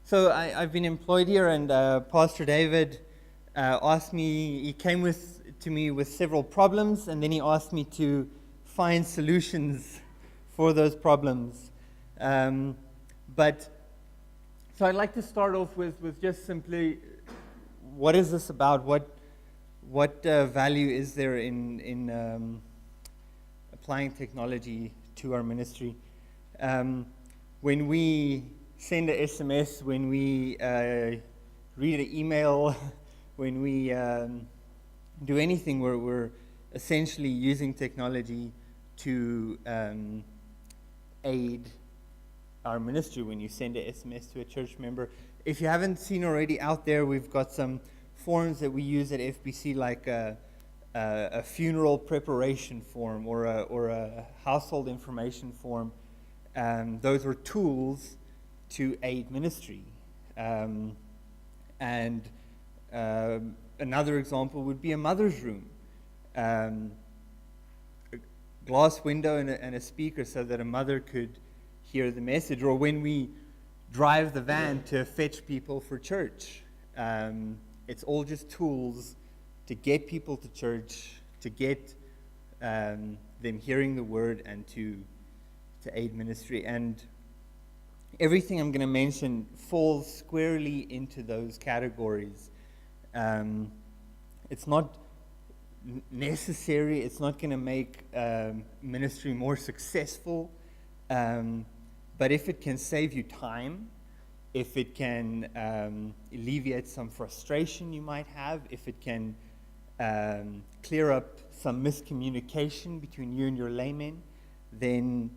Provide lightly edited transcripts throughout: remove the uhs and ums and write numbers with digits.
So I've been employed here, and Pastor David asked me, he came to me with several problems, and then he asked me to find solutions for those problems. So I'd like to start off with just simply, what is this about? What value is there in applying technology to our ministry? When we send an SMS, when we read an email, when we do anything, we're essentially using technology to aid our ministry. When you send an SMS to a church member, if you haven't seen already out there, we've got some forms that we use at FBC, like a funeral preparation form or a household information form. Those are tools to aid ministry. Another example would be a mother's room. A glass window and a speaker so that a mother could hear the message. Or when we drive the van to fetch people for church. It's all just tools to get people to church, to get them hearing the word, and to aid ministry. And everything I'm going to mention falls squarely into those categories. It's not necessary. It's not going to make ministry more successful. But if it can save you time, if it can alleviate some frustration you might have, if it can clear up some miscommunication between you and your laymen, then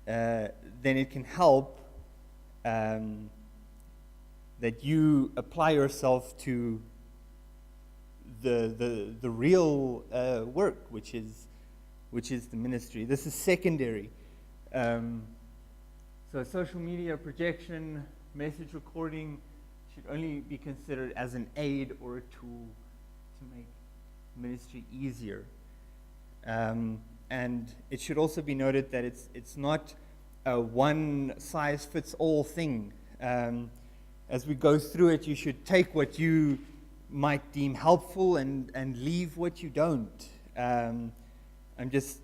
it can help that you apply yourself to the real work, which is the ministry. This is secondary. So social media projection, message recording should only be considered as an aid or a tool to make ministry easier. And it should also be noted that it's not a one-size-fits-all thing. As we go through it, you should take what you might deem helpful and leave what you don't. I'm just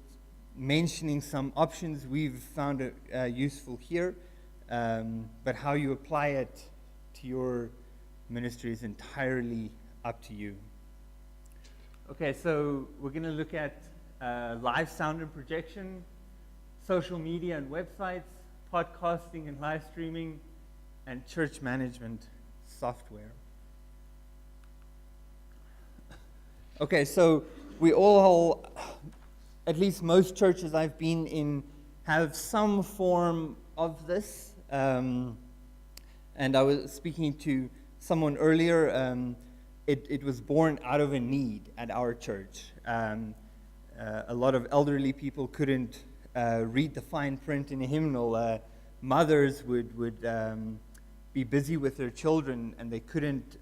mentioning some options we've found useful here, but how you apply it to your ministry is entirely up to you. Okay, so we're going to look at live sound and projection, social media and websites, podcasting and live streaming, and church management software. Okay, so we all, at least most churches I've been in, have some form of this. And I was speaking to someone earlier. It was born out of a need at our church. A lot of elderly people couldn't read the fine print in a hymnal. Mothers would be busy with their children, and they couldn't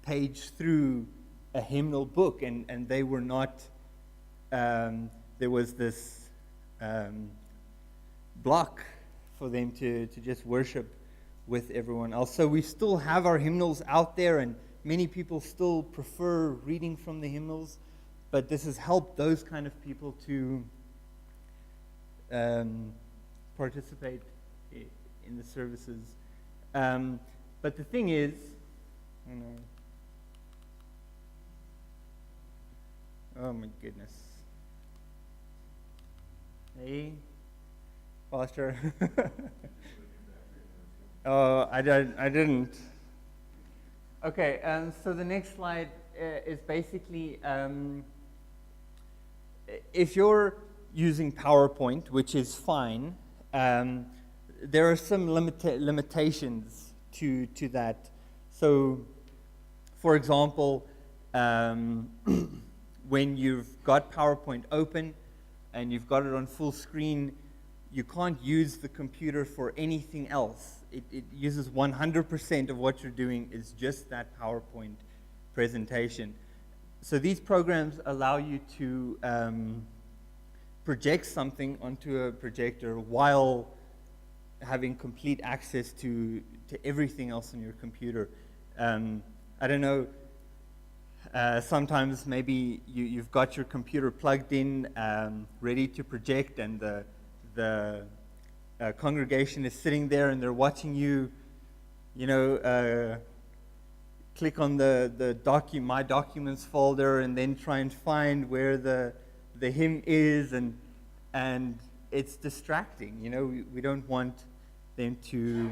page through a hymnal book, and they were not, there was this block for them to just worship with everyone else. So we still have our hymnals out there, and many people still prefer reading from the hymnals, but this has helped those kind of people to participate in the services. But the thing is, oh my goodness. Hey, Pastor. Oh, I didn't. Okay, so the next slide is basically, if you're using PowerPoint, which is fine, there are some limitations to that. So, for example, when you've got PowerPoint open and you've got it on full screen, you can't use the computer for anything else. It uses 100% of what you're doing is just that PowerPoint presentation. So these programs allow you to project something onto a projector while having complete access to everything else on your computer. I don't know, sometimes maybe you've got your computer plugged in, ready to project, and the congregation is sitting there and they're watching you, click on the My Documents folder and then try and find where the hymn is, and it's distracting. We don't want them to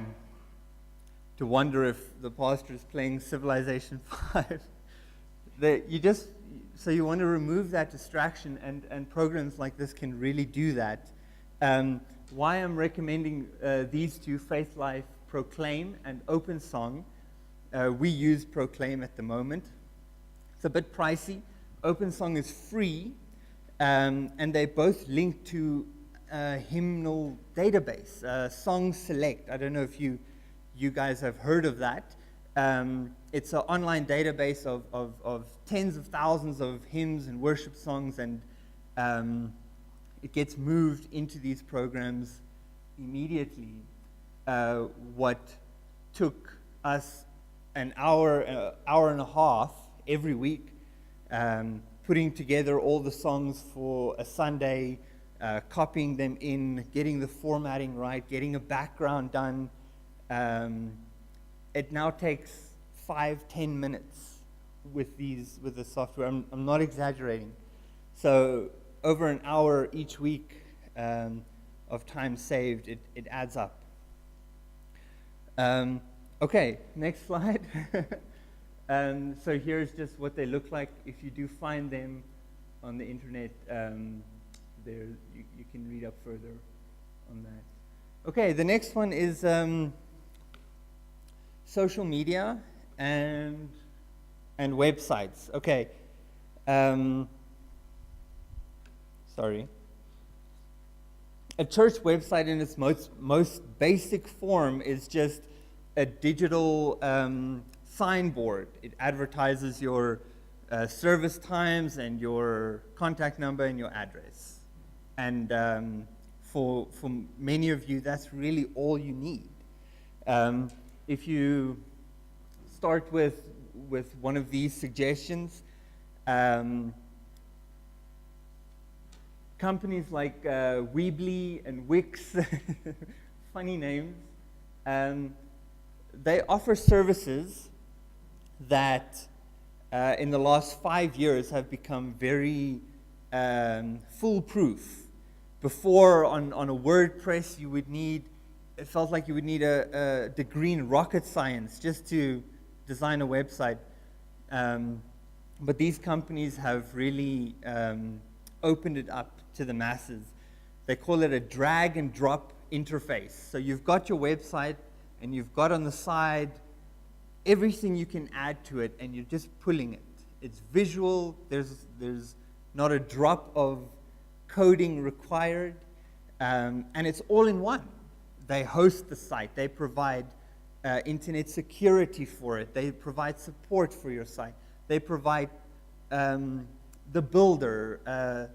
wonder if the pastor is playing Civilization 5. So you want to remove that distraction, and programs like this can really do that. Why I'm recommending these two, Faith Life Proclaim and Open Song. We use Proclaim at the moment. It's a bit pricey. Open Song is free, and they both link to a hymnal database, Song Select. I don't know if you guys have heard of that. It's an online database of tens of thousands of hymns and worship songs, and it gets moved into these programs immediately. What took us an hour and a half every week, putting together all the songs for a Sunday, copying them in, getting the formatting right, getting a background done. It now takes 5-10 minutes with the software. I'm not exaggerating. So over an hour each week of time saved, it adds up. Okay, next slide. So here's just what they look like. If you do find them on the internet, there you can read up further on that. Okay, the next one is social media and websites. Okay. Sorry. A church website in its most basic form is just a digital signboard. It advertises your service times and your contact number and your address. And for many of you, that's really all you need. If you start with one of these suggestions, companies like Weebly and Wix, funny names, they offer services that in the last 5 years have become very foolproof. Before, on a WordPress, it felt like you would need a degree in rocket science just to design a website. But these companies have really opened it up to the masses. They call it a drag and drop interface. So you've got your website, and you've got on the side everything you can add to it, and you're just pulling it. It's visual. There's not a drop of coding required, and it's all in one. They host the site. They provide internet security for it. They provide support for your site. They provide the builder.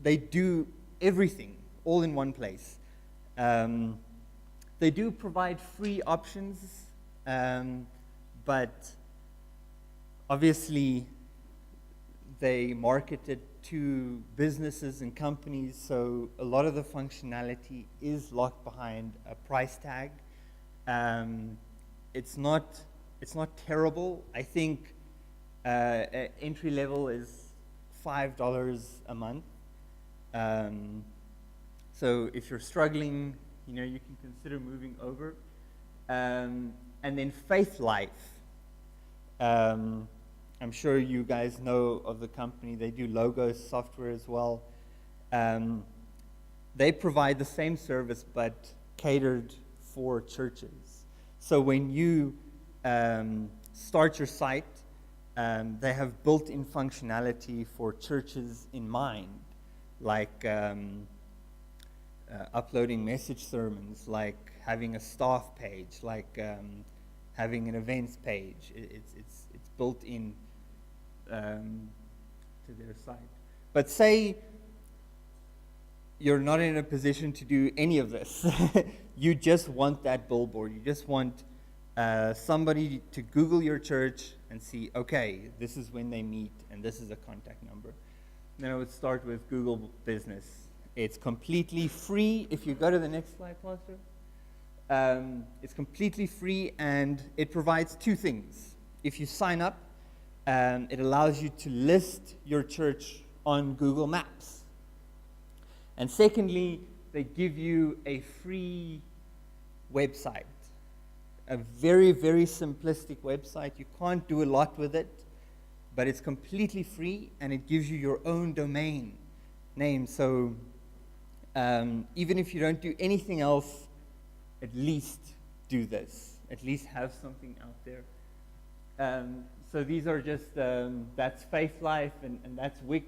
They do everything all in one place. They do provide free options, but obviously they market it to businesses and companies, so a lot of the functionality is locked behind a price tag. It's not terrible. I think entry level is $5 a month. So if you're struggling, you can consider moving over. And then Faith Life. I'm sure you guys know of the company. They do logos software as well. They provide the same service but catered for churches. So when you start your site, they have built-in functionality for churches in mind, like uploading message sermons, like having a staff page, like having an events page. It's built in to their site. But say you're not in a position to do any of this. You just want that billboard. You just want somebody to Google your church and see, okay, this is when they meet, and this is a contact number. Then I would start with Google Business. It's completely free. If you go to the next slide, Pastor. It's completely free, and it provides two things. If you sign up, it allows you to list your church on Google Maps. And secondly, they give you a free website. A very, very simplistic website. You can't do a lot with it, but it's completely free, and it gives you your own domain name. So even if you don't do anything else, at least do this. At least have something out there. So these are just, that's Faith Life, and that's Wix,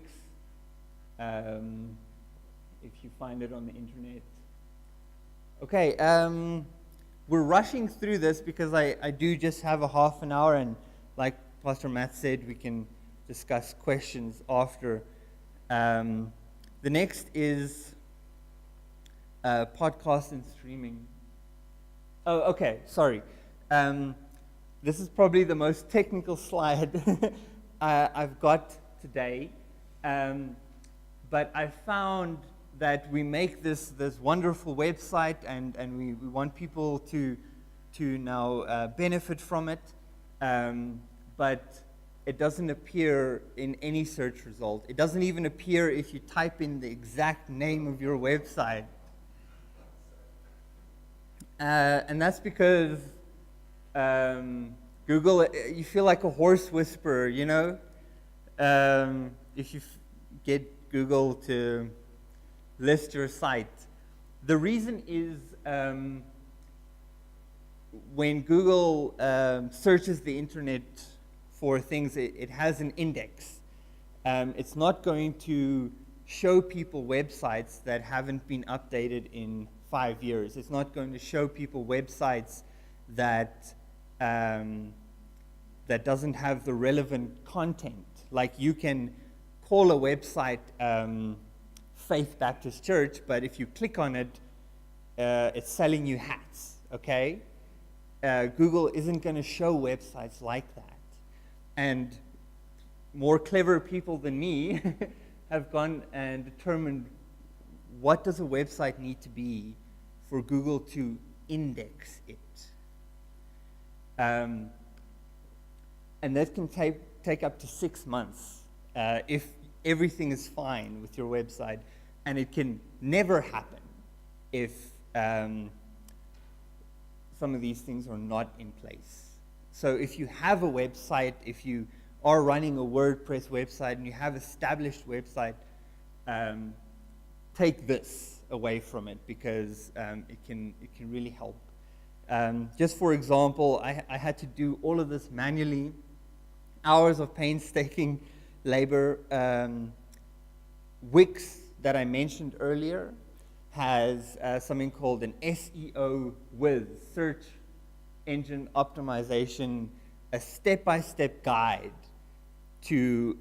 if you find it on the internet. Okay, we're rushing through this because I do just have a half an hour, and like Pastor Matt said, we can discuss questions after. The next is podcast and streaming. Oh, okay, sorry. This is probably the most technical slide I've got today. But I found that we make this wonderful website, and we want people to now benefit from it. But it doesn't appear in any search result. It doesn't even appear if you type in the exact name of your website. And that's because Google, you feel like a horse whisperer, you know? If you get Google to list your site. The reason is when Google searches the internet for things, it has an index. It's not going to show people websites that haven't been updated in 5 years. It's not going to show people websites that that doesn't have the relevant content. Like you can call a website Faith Baptist Church, but if you click on it, it's selling you hats, okay? Google isn't going to show websites like that. And more clever people than me have gone and determined what does a website need to be for Google to index it. And that can take up to 6 months if everything is fine with your website, and it can never happen if some of these things are not in place. So if you have a website, if you are running a WordPress website and you have established website, take this away from it, because it can really help. Just for example, I had to do all of this manually, hours of painstaking labor. Wix, that I mentioned earlier, has something called an SEO Whiz, search engine optimization, a step-by-step guide to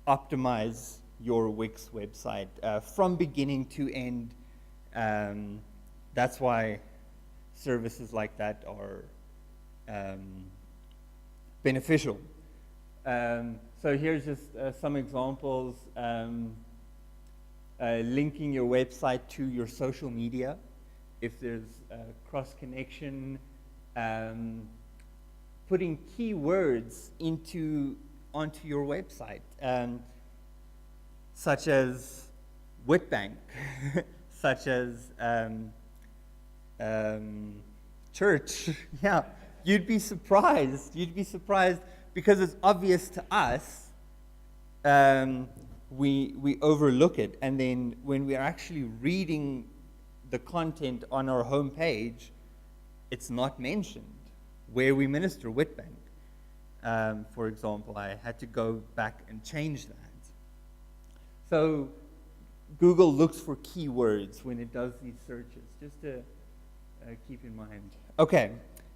optimize your Wix website from beginning to end. That's why services like that are beneficial. So here's just some examples. Linking your website to your social media, if there's cross-connection, putting keywords onto your website, such as Whitbank, such as church. Yeah, you'd be surprised. You'd be surprised because it's obvious to us. We overlook it, and then when we are actually reading the content on our homepage, it's not mentioned where we minister. Whitbank, for example, I had to go back and change that. So Google looks for keywords when it does these searches, just to keep in mind. Okay,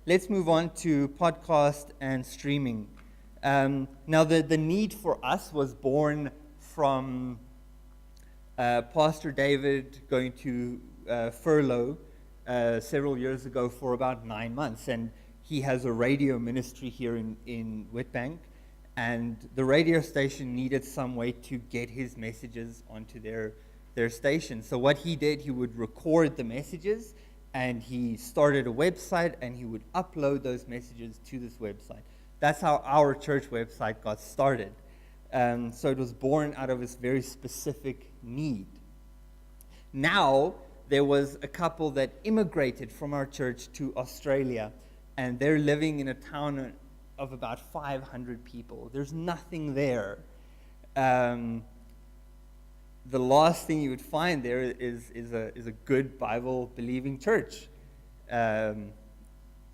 let's move on to podcast and streaming. Now, the need for us was born from Pastor David going to furlough several years ago for about 9 months, and he has a radio ministry here in Witbank, and the radio station needed some way to get his messages onto their station. So what he did, he would record the messages, and he started a website, and he would upload those messages to this website. That's how our church website got started. So it was born out of this very specific need. Now, there was a couple that immigrated from our church to Australia, and they're living in a town of about 500 people. There's nothing there. The last thing you would find there is a good Bible-believing church,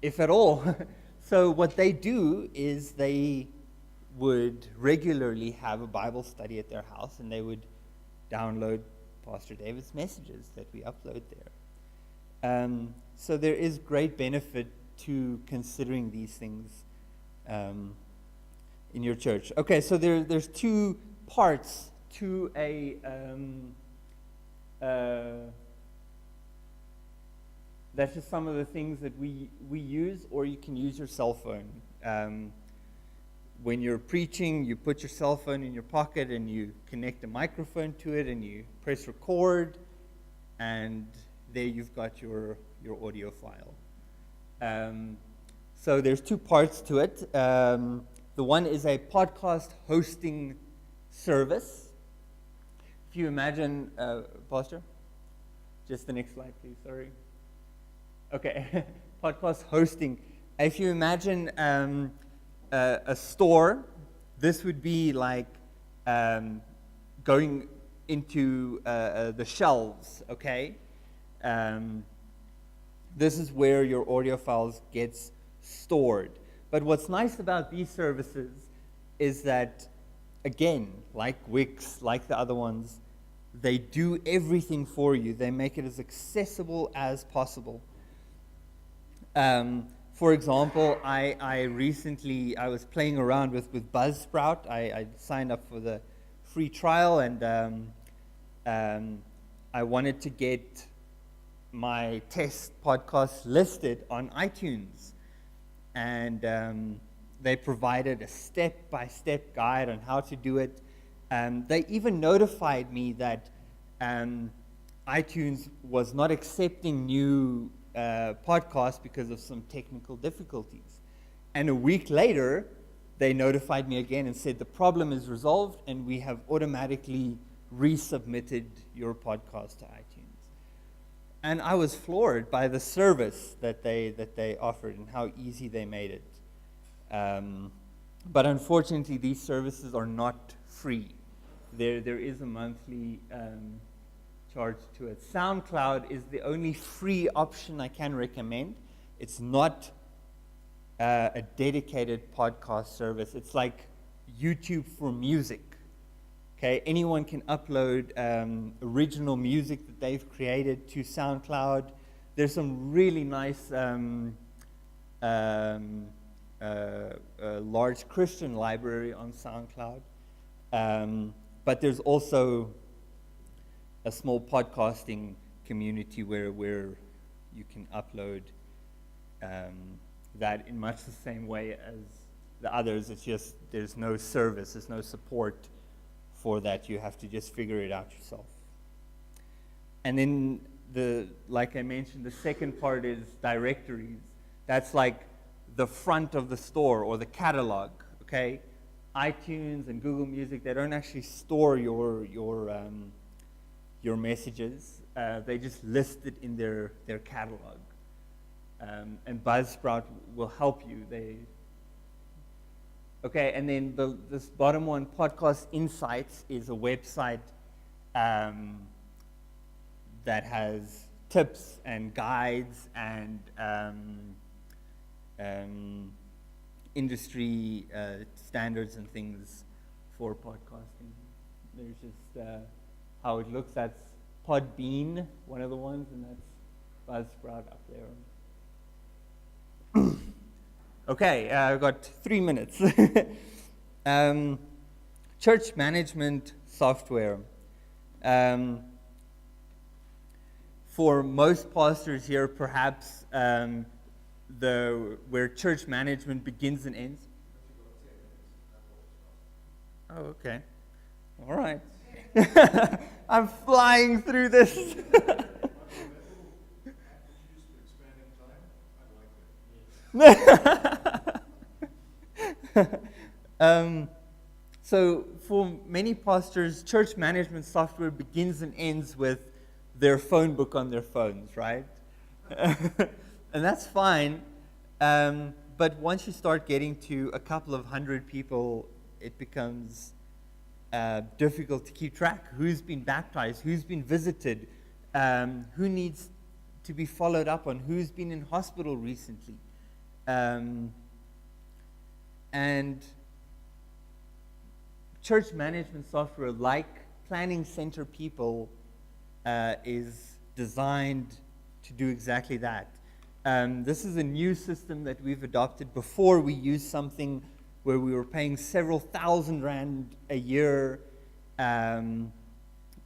if at all. So what they do is they would regularly have a Bible study at their house, and they would download Pastor David's messages that we upload there. So there is great benefit to considering these things in your church. Okay, so there's two parts to that's just some of the things that we use, or you can use your cell phone. When you're preaching, you put your cell phone in your pocket and you connect a microphone to it and you press record, and there you've got your audio file. So there's two parts to it. The one is a podcast hosting service. If you imagine, Pastor, just the next slide, please, sorry. Okay, podcast hosting. If you imagine a store, this would be like going into the shelves, okay? This is where your audio files gets stored. But what's nice about these services is that, again, like Wix, like the other ones, they do everything for you. They make it as accessible as possible. For example, I was playing around with Buzzsprout. I signed up for the free trial, and I wanted to get my test podcast listed on iTunes. And they provided a step-by-step guide on how to do it. They even notified me that iTunes was not accepting new podcast because of some technical difficulties. And a week later, they notified me again and said the problem is resolved, and we have automatically resubmitted your podcast to iTunes. And I was floored by the service that they offered and how easy they made it. But unfortunately, these services are not free. There is a monthly charge to it. SoundCloud is the only free option I can recommend. It's not a dedicated podcast service. It's like YouTube for music. Okay, anyone can upload original music that they've created to SoundCloud. There's some really nice large Christian library on SoundCloud. But there's also a small podcasting community where you can upload that in much the same way as the others. It's just there's no service, there's no support for that. You have to just figure it out yourself. And then like I mentioned, the second part is directories. That's like the front of the store or the catalog, okay? iTunes and Google Music, they don't actually store your messages. They just list it in their catalog. And Buzzsprout will help you. Okay, and then this bottom one, Podcast Insights, is a website that has tips and guides and industry standards and things for podcasting. There's just how it looks. That's Podbean, one of the ones, and that's Buzzsprout up there. Okay, I've got 3 minutes. Church management software. For most pastors here, perhaps where church management begins and ends. Oh, okay. All right. I'm flying through this. So for many pastors, church management software begins and ends with their phone book on their phones, right? And that's fine. But once you start getting to a couple of hundred people, it becomes difficult to keep track. Who's been baptized? Who's been visited? Who needs to be followed up on? Who's been in hospital recently? And church management software, like Planning Center People, is designed to do exactly that. This is a new system that we've adopted. Before, we used something where we were paying several thousand rand a year, and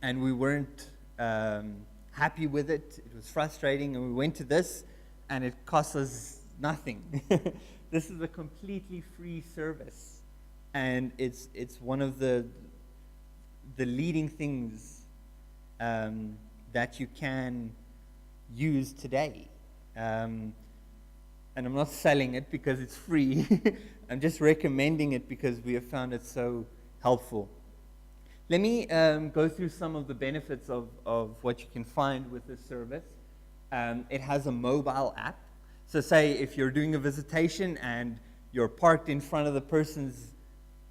we weren't happy with it. It was frustrating, and we went to this, and it cost us nothing. This is a completely free service, and it's one of the leading things that you can use today. And I'm not selling it because it's free. I'm just recommending it because we have found it so helpful. Let me go through some of the benefits of what you can find with this service. It has a mobile app. So say if you're doing a visitation and you're parked in front of the person's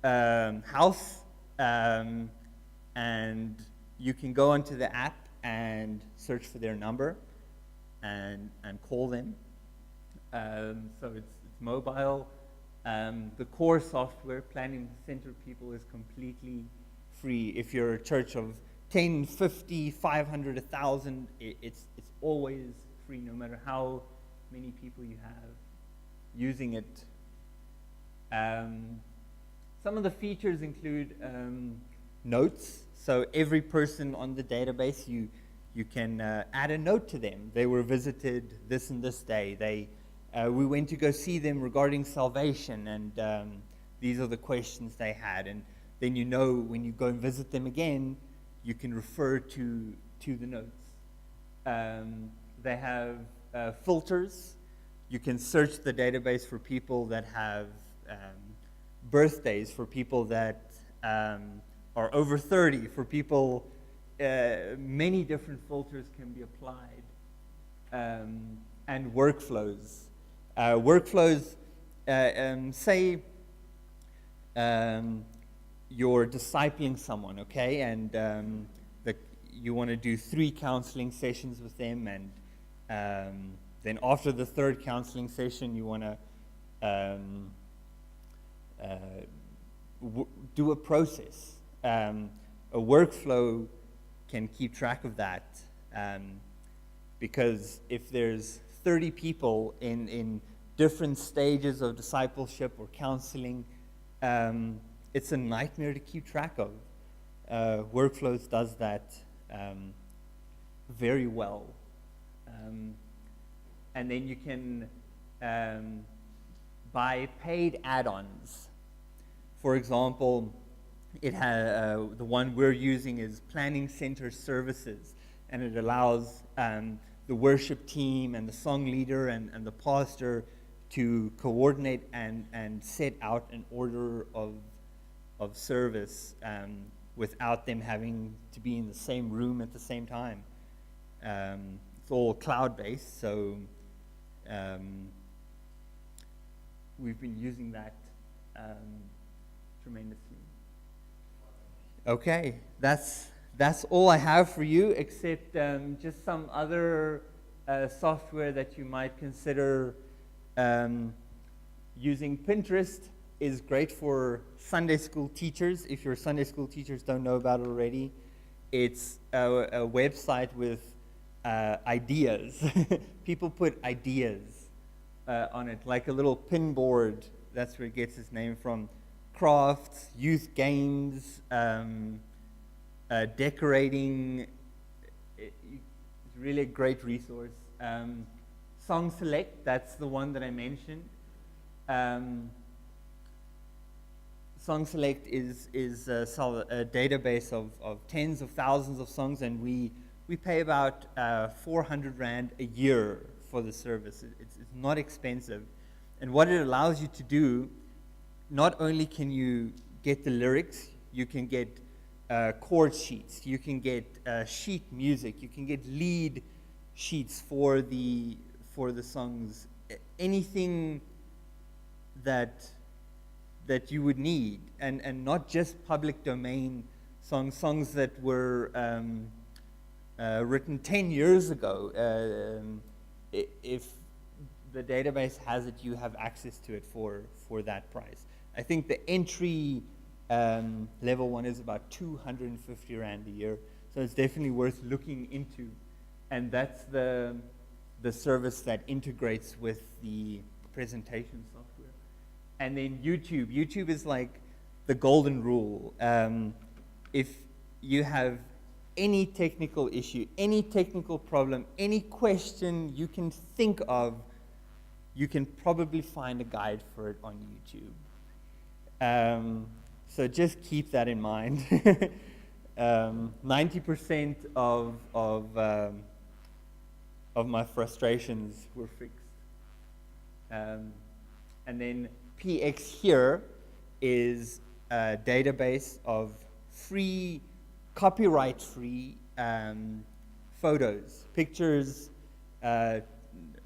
house, and you can go onto the app and search for their number and call them. So it's mobile. The core software, Planning Center People, is completely free. If you're a church of 10, 50, 500, 1,000, it's always free, no matter how many people you have using it. Some of the features include notes. So every person on the database, you can add a note to them. They were visited this and this day. We went to go see them regarding salvation, and these are the questions they had. And then you know when you go and visit them again, you can refer to the notes. They have filters. You can search the database for people that have birthdays, for people that are over 30, for people. Many different filters can be applied, and workflows. Say you're discipling someone, okay, and you want to do 3 counseling sessions with them, and then after the 3rd counseling session, you want to do a process. A workflow can keep track of that, because if there's 30 people in different stages of discipleship or counseling, it's a nightmare to keep track of. Workflows does that very well. And then you can buy paid add-ons. For example, it has the one we're using is Planning Center Services, and it allows the worship team and the song leader and the pastor to coordinate and set out an order of service without them having to be in the same room at the same time. It's all cloud-based, so we've been using that tremendously. Okay, that's all I have for you, except just some other software that you might consider using. Pinterest is great for Sunday school teachers. If your Sunday school teachers don't know about it already, it's a website with ideas. People put ideas on it, like a little pin board. That's where it gets its name from. Crafts, youth games, decorating. It's really a great resource. Song Select, that's the one that I mentioned. Song Select is a database of tens of thousands of songs, and we pay about 400 Rand a year for the service. It's not expensive. And what it allows you to do, not only can you get the lyrics, you can get chord sheets, you can get sheet music, you can get lead sheets for the songs, anything that you would need, and not just public domain songs that were written 10 years ago. If the database has it, you have access to it for that price. I think the entry level one is about 250 Rand a year, so it's definitely worth looking into. And that's the service that integrates with the presentation software. And then YouTube. YouTube is like the golden rule. If you have any technical issue, any technical problem, any question you can think of, you can probably find a guide for it on YouTube. So just keep that in mind. 90% of my frustrations were fixed. And then PX here is a database of free, copyright-free photos, pictures,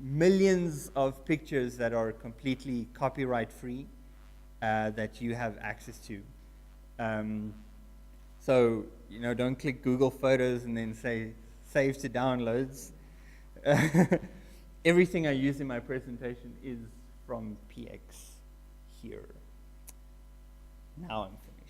millions of pictures that are completely copyright-free that you have access to. So, don't click Google Photos and then say save to downloads. Everything I use in my presentation is from PX here. Now I'm finished.